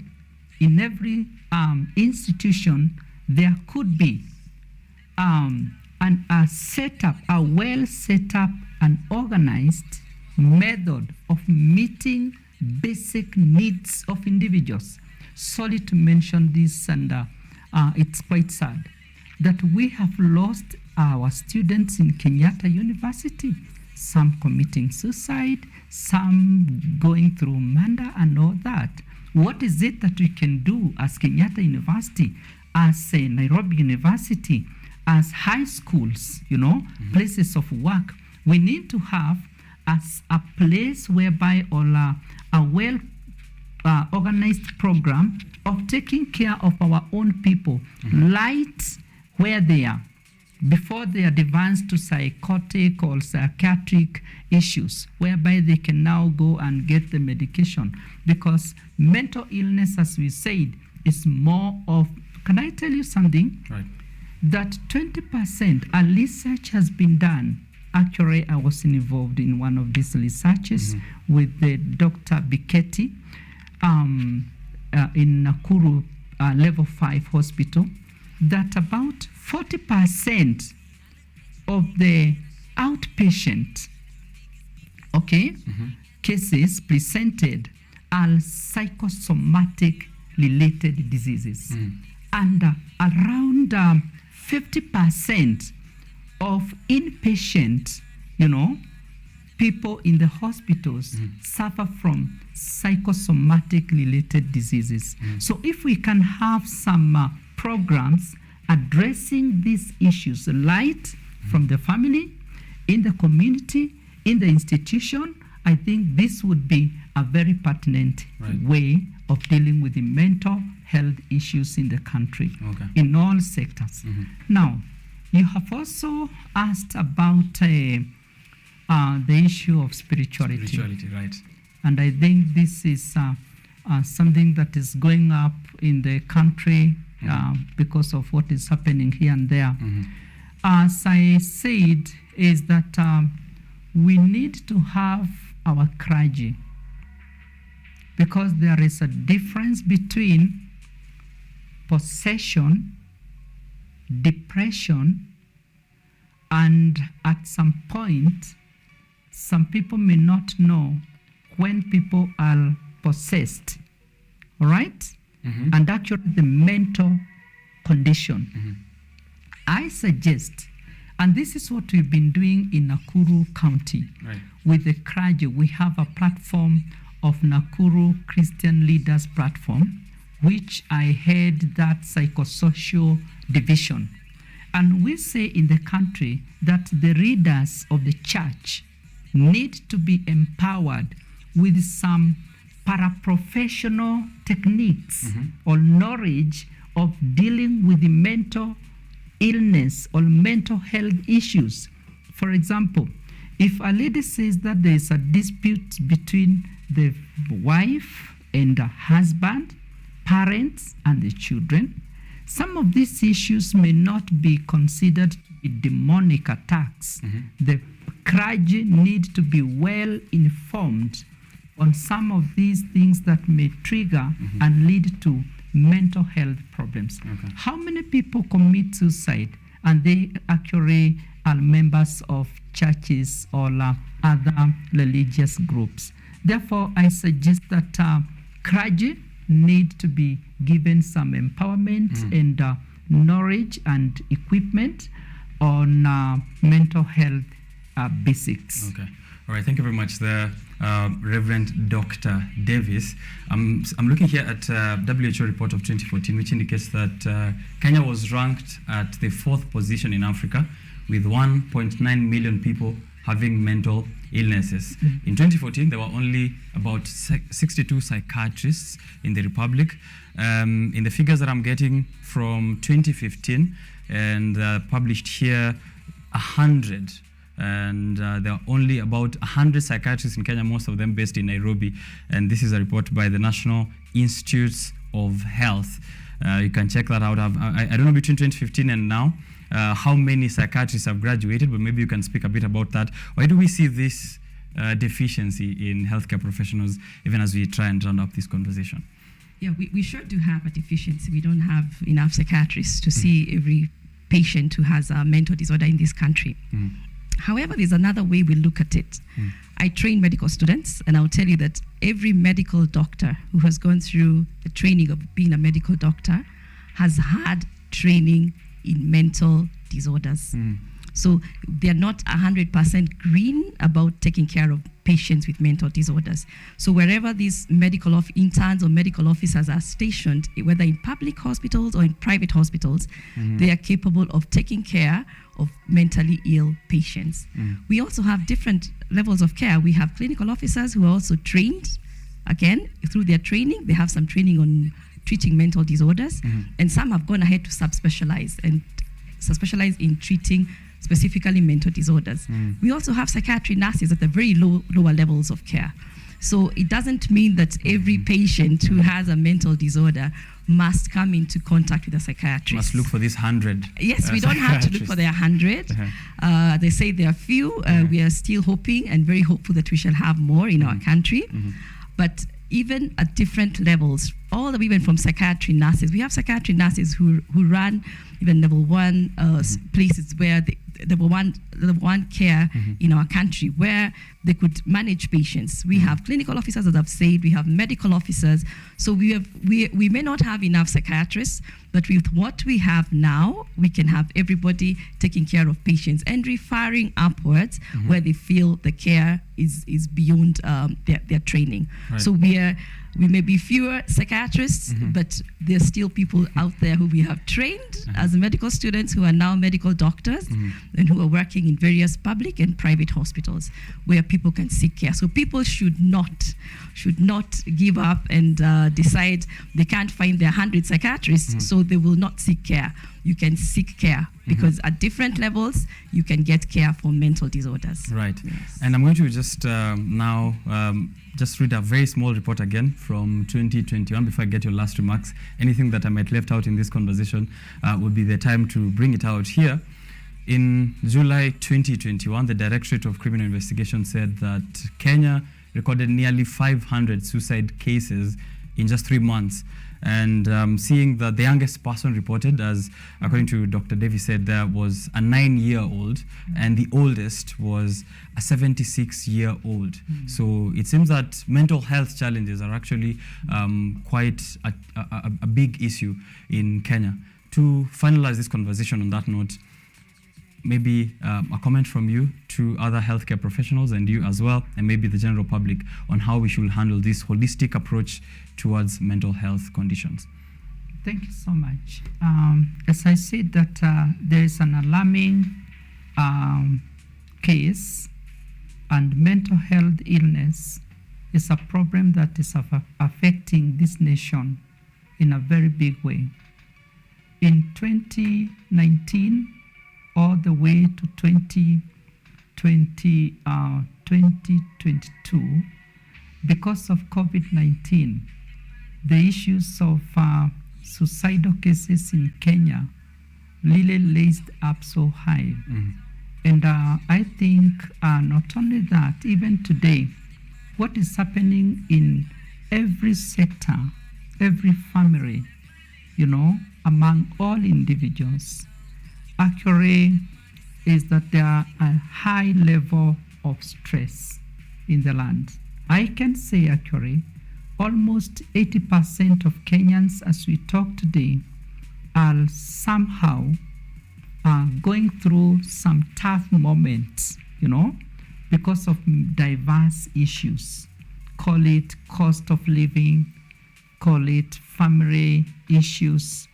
Speaker 3: in every institution, there could be a setup, a well set up and organized method of meeting basic needs of individuals. Sorry to mention this, and it's quite sad that we have lost our students in Kenyatta University, some committing suicide, some going through murder and all that. What is it that we can do as Kenyatta University, as Nairobi University, as high schools, places of work? We need to have as a place whereby all a well organized program of taking care of our own people, light where they are, before they are advanced to psychotic or psychiatric issues, whereby they can now go and get the medication. Because mental illness, as we said, is more of, can I tell you something?
Speaker 1: Right.
Speaker 3: That 20%, a research has been done. Actually, I was involved in one of these researches with the Dr. Biketi in Nakuru level 5 hospital, that about 40% of the outpatient cases presented are psychosomatic related diseases. And around 50% of inpatient, people in the hospitals suffer from psychosomatic related diseases. So if we can have some programs addressing these issues, light from the family, in the community, in the institution, I think this would be a very pertinent way of dealing with the mental health issues in the country, in all sectors. Now, you have also asked about the issue of spirituality.
Speaker 1: Spirituality, right.
Speaker 3: And I think this is something that is going up in the country because of what is happening here and there. As I said, is that we need to have our clergy, because there is a difference between possession, depression, and at some point, some people may not know when people are possessed, all right? And actually the mental condition. I suggest, and this is what we've been doing in Nakuru County, with the clergy. We have a platform of Nakuru Christian Leaders Platform, which I head that psychosocial division. And we say in the country that the leaders of the church need to be empowered with some paraprofessional techniques or knowledge of dealing with the mental illness or mental health issues. For example, if a lady says that there is a dispute between the wife and the husband, parents and the children, some of these issues may not be considered to be demonic attacks. The clergy need to be well informed on some of these things that may trigger and lead to mental health problems. How many people commit suicide and they actually are members of churches or other religious groups? Therefore, I suggest that clergy need to be given some empowerment and knowledge and equipment on mental health basics.
Speaker 1: All right, thank you very much there, Reverend Dr. Davis. I'm looking here at WHO report of 2014, which indicates that Kenya was ranked at the 4th position in Africa with 1.9 million people having mental illnesses. In 2014, there were only about 62 psychiatrists in the Republic. In the figures that I'm getting from 2015, and published here, 100. And there are only about 100 psychiatrists in Kenya, most of them based in Nairobi. And this is a report by the National Institutes of Health. You can check that out. I don't know between 2015 and now, how many psychiatrists have graduated, but maybe you can speak a bit about that. Why do we see this deficiency in healthcare professionals, even as we try and round up this conversation?
Speaker 2: Yeah, we sure do have a deficiency. We don't have enough psychiatrists to see every patient who has a mental disorder in this country. However, there's another way we look at it. I train medical students, and I'll tell you that every medical doctor who has gone through the training of being a medical doctor has had training in mental disorders. So they're not 100% green about taking care of patients with mental disorders. So wherever these medical interns or medical officers are stationed, whether in public hospitals or in private hospitals, they are capable of taking care of mentally ill patients. We also have different levels of care. We have clinical officers who are also trained, again, through their training. They have some training on treating mental disorders, and some have gone ahead to subspecialize in treating specifically mental disorders. We also have psychiatry nurses at the very lower levels of care. So it doesn't mean that every patient who has a mental disorder must come into contact with a psychiatrist.
Speaker 1: Must look for this 100.
Speaker 2: Yes, we don't have to look for the 100. They say there are few. We are still hoping and very hopeful that we shall have more in our country. But even at different levels, all the even from psychiatry nurses, we have psychiatry nurses who run even level 1 places where level one care in our country where they could manage patients. We have clinical officers, as I've said, we have medical officers. So we may not have enough psychiatrists, but with what we have now, we can have everybody taking care of patients and referring upwards where they feel the care is beyond their training. Right. So we may be fewer psychiatrists, but there's still people out there who we have trained as medical students who are now medical doctors and who are working in various public and private hospitals where people can seek care. So people should not give up and decide they can't find their 100 psychiatrists, so they will not seek care. You can seek care because at different levels, you can get care for mental disorders.
Speaker 1: Right.
Speaker 2: Yes.
Speaker 1: And I'm going to just now just read a very small report again from 2021 before I get your last remarks. Anything that I might left out in this conversation would be the time to bring it out here. In July 2021, the Directorate of Criminal Investigation said that Kenya recorded nearly 500 suicide cases in just 3 months. And seeing that the youngest person reported, as according to Dr. Devi said, there was a 9-year-old, and the oldest was a 76-year-old. So it seems that mental health challenges are actually quite a big issue in Kenya. To finalize this conversation on that note, maybe a comment from you to other healthcare professionals and you as well, and maybe the general public on how we should handle this holistic approach towards mental health conditions.
Speaker 3: Thank you so much. As I said that there is an alarming case, and mental health illness is a problem that is affecting this nation in a very big way. In 2019, all the way to 2022, because of COVID-19, the issues of suicidal cases in Kenya really raised up so high. And I think not only that, even today, what is happening in every sector, every family, among all individuals, actually is that there are a high level of stress in the land. I can say actually almost 80% of Kenyans as we talk today are somehow going through some tough moments, because of diverse issues. Call it cost of living, call it family issues,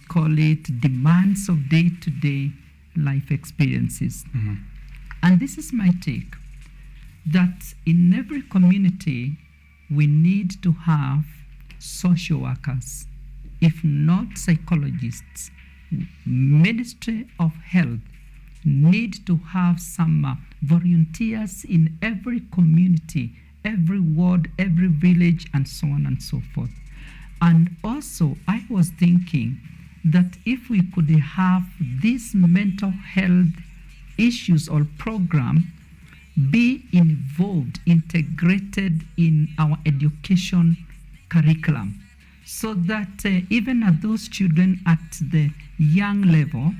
Speaker 3: call it demands of day-to-day life experiences. And this is my take, that in every community, we need to have social workers, if not psychologists. Ministry of Health need to have some volunteers in every community, every ward, every village, and so on and so forth. And also, I was thinking, that if we could have this mental health issues or program be involved, integrated in our education curriculum, so that even at those children at the young level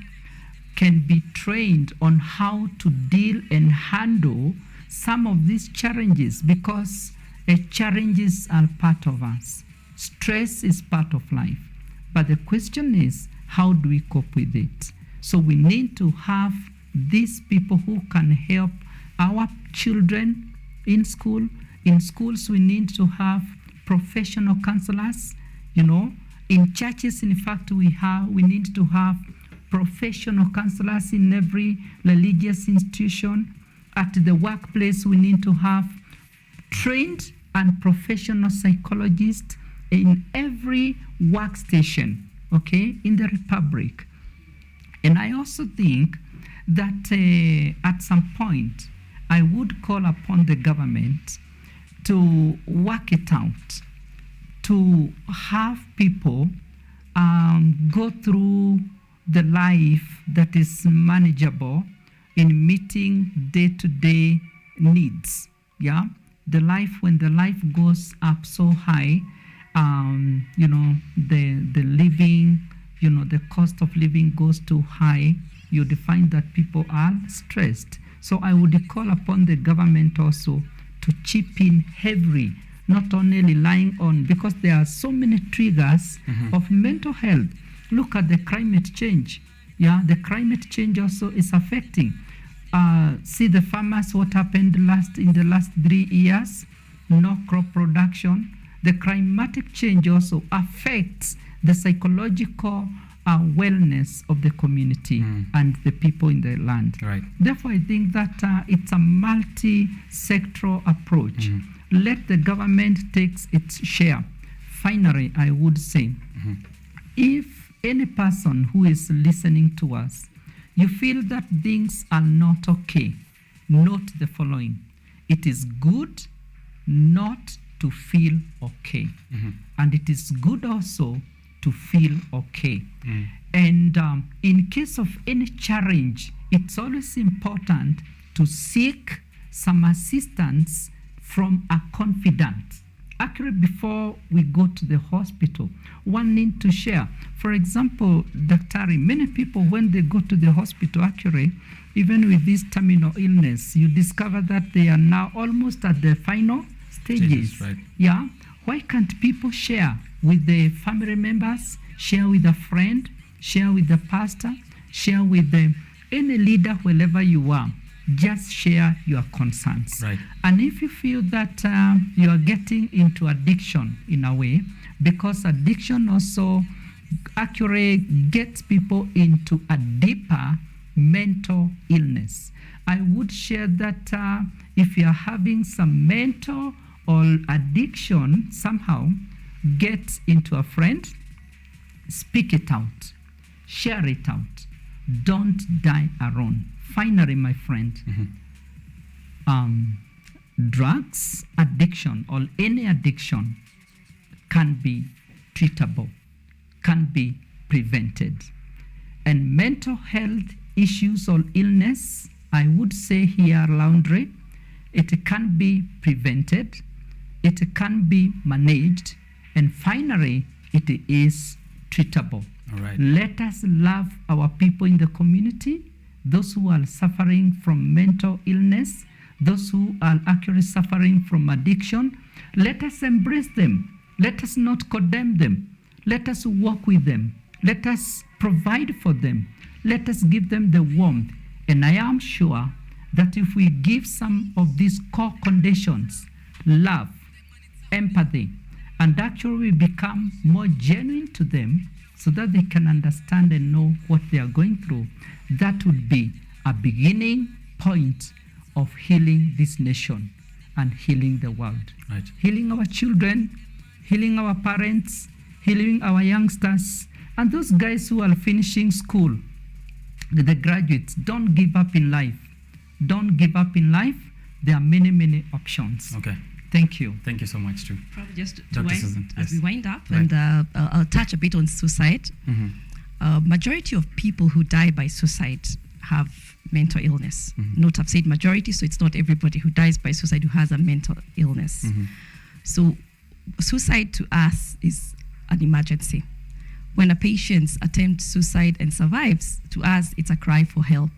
Speaker 3: can be trained on how to deal and handle some of these challenges, because challenges are part of us. Stress is part of life. But the question is, how do we cope with it? So we need to have these people who can help our children in school. In schools, we need to have professional counselors. In churches, in fact, we need to have professional counselors in every religious institution. At the workplace, we need to have trained and professional psychologists in every workstation, in the Republic. And I also think that at some point, I would call upon the government to work it out, to have people go through the life that is manageable in meeting day-to-day needs. The life, when the life goes up so high, the living, the cost of living goes too high, you find that people are stressed. So I would call upon the government also to chip in heavily, not only relying on, because there are so many triggers of mental health. Look at the climate change. The climate change also is affecting. See the farmers, what happened in the last 3 years, no crop production. The climatic change also affects the psychological wellness of the community and the people in the land.
Speaker 1: Right.
Speaker 3: Therefore, I think that it's a multi-sectoral approach. Let the government take its share. Finally, I would say, if any person who is listening to us, you feel that things are not okay, note the following. It is good not to feel okay. And it is good also to feel okay. And in case of any challenge, it's always important to seek some assistance from a confidant. Actually, before we go to the hospital, one need to share. For example, Daktari, many people, when they go to the hospital, actually, even with this terminal illness, you discover that they are now almost at the final stages.
Speaker 1: Right.
Speaker 3: Why can't people share with the family members, share with a friend, share with the pastor, share with any leader, wherever you are? Just share your concerns.
Speaker 1: Right.
Speaker 3: And if you feel that you are getting into addiction in a way, because addiction also actually gets people into a deeper mental illness, I would share that if you are having some mental or addiction, somehow get into a friend, speak it out, share it out. Don't die alone. Finally, my friend, drugs addiction or any addiction can be treatable, can be prevented. And mental health issues or illness, I would say here, Laundry, it can be prevented, it can be managed, and finally, it is treatable.
Speaker 1: All right.
Speaker 3: Let us love our people in the community, those who are suffering from mental illness, those who are actually suffering from addiction. Let us embrace them. Let us not condemn them. Let us walk with them. Let us provide for them. Let us give them the warmth. And I am sure that if we give some of these core conditions, love, empathy, and actually we become more genuine to them so that they can understand and know what they are going through, that would be a beginning point of healing this nation and healing the world.
Speaker 1: Right.
Speaker 3: Healing our children, healing our parents, healing our youngsters, and those guys who are finishing school, the graduates. Don't give up in life. Don't give up in life. There are many, many options.
Speaker 1: Okay.
Speaker 3: Thank you.
Speaker 1: Thank you so much, too.
Speaker 2: Probably just to
Speaker 1: Dr.
Speaker 2: wind,
Speaker 1: Susan,
Speaker 2: as
Speaker 1: yes.
Speaker 2: we wind up,
Speaker 1: Right.
Speaker 2: and I'll touch a bit on suicide. majority of people who die by suicide have mental illness. Note I've said majority, so it's not everybody who dies by suicide who has a mental illness. So suicide to us is an emergency. When a patient attempts suicide and survives, to us it's a cry for help.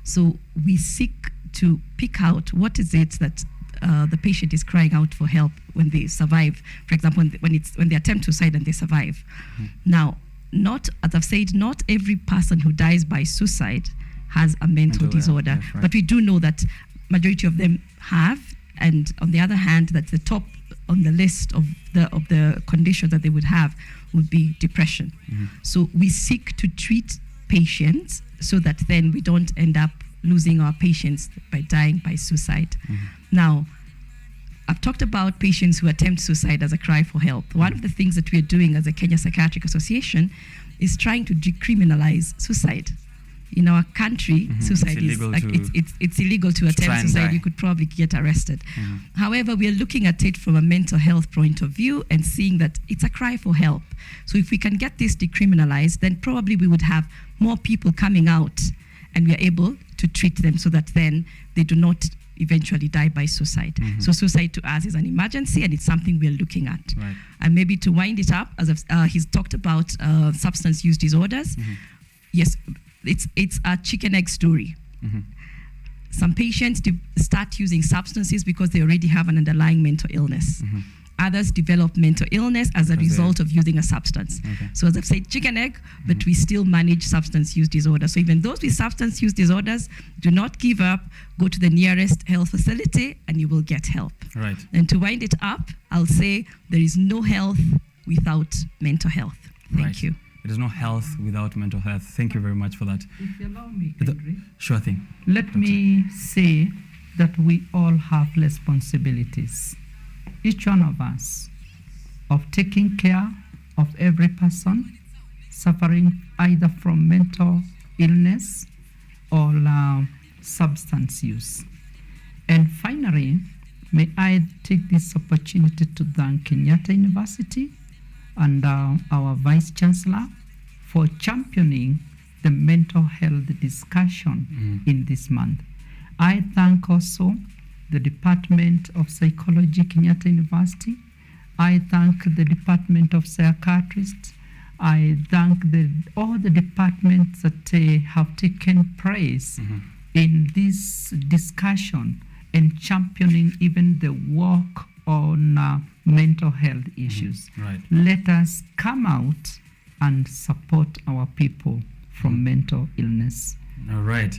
Speaker 2: So we seek to pick out what is it that the patient is crying out for help when they survive. For example, when they attempt suicide and they survive. Now, as I've said, not every person who dies by suicide has a mental disorder,
Speaker 1: right.
Speaker 2: but we do know that majority of them have. And on the other hand, that the top on the list of the conditions that they would have would be depression. So we seek to treat patients so that then we don't end up losing our patients by dying by suicide. Now, I've talked about patients who attempt suicide as a cry for help. One of the things that we're doing as a Kenya Psychiatric Association is trying to decriminalize suicide. In our country, suicide it's illegal to attempt suicide. You could probably get arrested. However, we are looking at it from a mental health point of view and seeing that it's a cry for help. So if we can get this decriminalized, then probably we would have more people coming out and we are able to treat them so that then they do not eventually die by suicide. So suicide to us is an emergency and it's something we're looking at.
Speaker 1: Right.
Speaker 2: And maybe to wind it up, as he's talked about substance use disorders, yes, it's a chicken egg story. Some patients start using substances because they already have an underlying mental illness. Others develop mental illness as a result of using a substance. So as I've said, chicken egg, but we still manage substance use disorder. So even those with substance use disorders, do not give up, go to the nearest health facility and you will get help.
Speaker 1: Right.
Speaker 2: And to wind it up, I'll say there is no health without mental health. Thank you.
Speaker 1: There is no health without mental health. Thank you very much for that.
Speaker 3: If you allow me, Henry,
Speaker 1: Sure thing.
Speaker 3: let me say that we all have responsibilities, each one of us, of taking care of every person suffering either from mental illness or substance use. And finally, may I take this opportunity to thank Kenyatta University and our Vice Chancellor for championing the mental health discussion in this month. I thank also the Department of Psychology, Kenyatta University. I thank the Department of Psychiatrists. I thank all the departments that have taken place in this discussion and championing even the work on mental health issues.
Speaker 1: Right.
Speaker 3: Let us come out and support our people from mental illness.
Speaker 1: All right.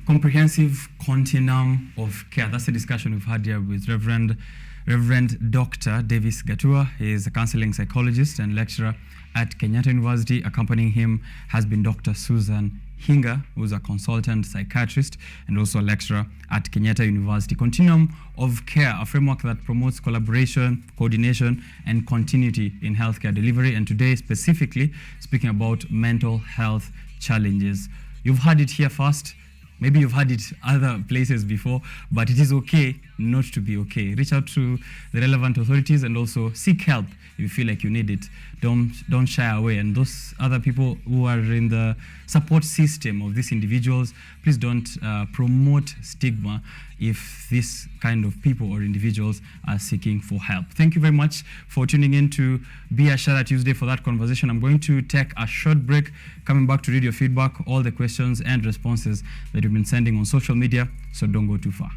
Speaker 1: Comprehensive continuum of care. That's the discussion we've had here with Reverend Dr. Davis Gatua. He is a counseling psychologist and lecturer at Kenyatta University. Accompanying him has been Dr. Susan Hinga, who's a consultant psychiatrist and also a lecturer at Kenyatta University. Continuum of care, a framework that promotes collaboration, coordination, and continuity in healthcare delivery. And today, specifically, speaking about mental health challenges. You've heard it here first. Maybe you've had it other places before, but it is okay not to be okay. Reach out to the relevant authorities and also seek help if you feel like you need it. Don't shy away. And those other people who are in the support system of these individuals, please don't promote stigma if this kind of people or individuals are seeking for help. Thank you very much for tuning in to Be a Shara Tuesday for that conversation. I'm going to take a short break, coming back to read your feedback, all the questions and responses that you've been sending on social media, so don't go too far.